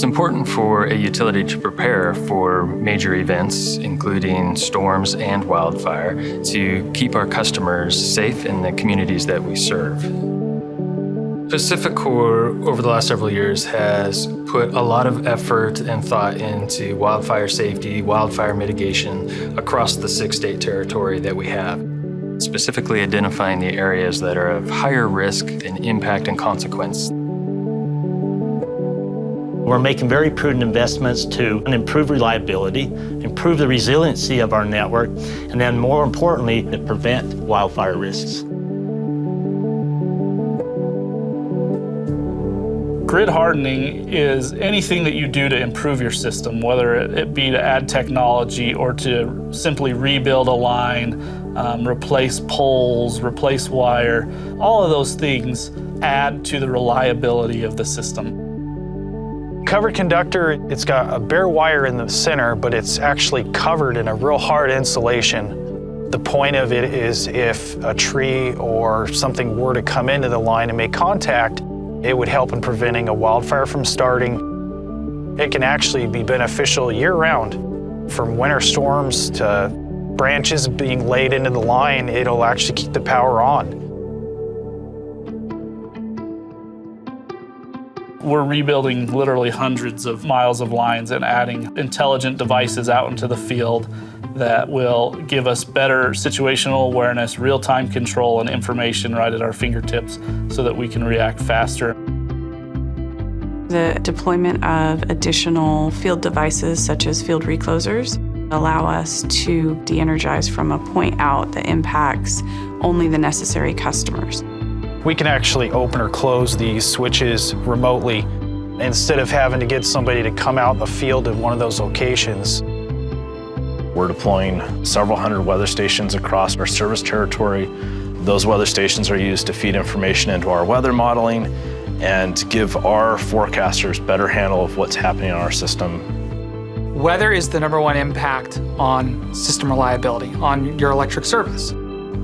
It's important for a utility to prepare for major events, including storms and wildfire, to keep our customers safe in the communities that we serve. PacifiCorp, over the last several years, has put a lot of effort and thought into wildfire safety, wildfire mitigation across the 6-state territory that we have, specifically identifying the areas that are of higher risk and impact and consequence. We're making very prudent investments to improve reliability, improve the resiliency of our network, and then more importantly, to prevent wildfire risks. Grid hardening is anything that you do to improve your system, whether it be to add technology or to simply rebuild a line, replace poles, replace wire. All of those things add to the reliability of the system. Covered conductor, it's got a bare wire in the center, but it's actually covered in a real hard insulation. The point of it is if a tree or something were to come into the line and make contact, it would help in preventing a wildfire from starting. It can actually be beneficial year-round. From winter storms to branches being laid into the line, it'll actually keep the power on. We're rebuilding literally hundreds of miles of lines and adding intelligent devices out into the field that will give us better situational awareness, real-time control, and information right at our fingertips so that we can react faster. The deployment of additional field devices such as field reclosers allow us to de-energize from a point out that impacts only the necessary customers. We can actually open or close these switches remotely instead of having to get somebody to come out in the field at one of those locations. We're deploying several hundred weather stations across our service territory. Those weather stations are used to feed information into our weather modeling and give our forecasters better handle of what's happening on our system. Weather is the #1 impact on system reliability, on your electric service.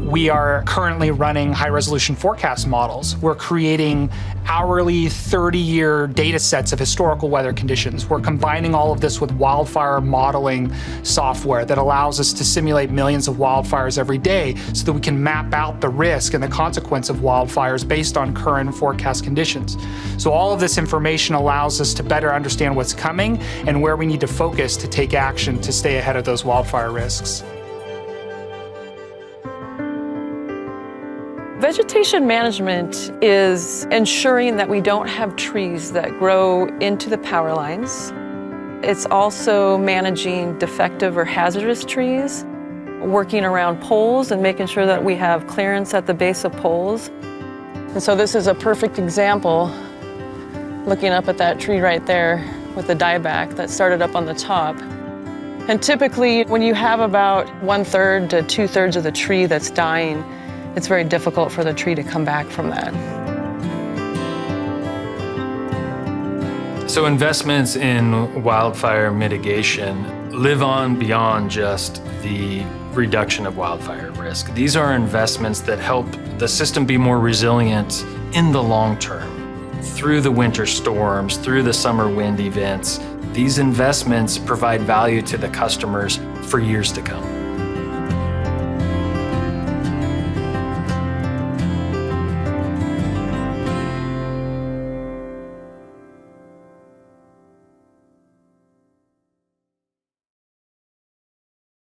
We are currently running high-resolution forecast models. We're creating hourly 30-year data sets of historical weather conditions. We're combining all of this with wildfire modeling software that allows us to simulate millions of wildfires every day so that we can map out the risk and the consequence of wildfires based on current forecast conditions. So all of this information allows us to better understand what's coming and where we need to focus to take action to stay ahead of those wildfire risks. Vegetation management is ensuring that we don't have trees that grow into the power lines. It's also managing defective or hazardous trees, working around poles and making sure that we have clearance at the base of poles. And so this is a perfect example, looking up at that tree right there with the dieback that started up on the top. And typically when you have about 1/3 to 2/3 of the tree that's dying, it's very difficult for the tree to come back from that. So investments in wildfire mitigation live on beyond just the reduction of wildfire risk. These are investments that help the system be more resilient in the long term. Through the winter storms, through the summer wind events, these investments provide value to the customers for years to come.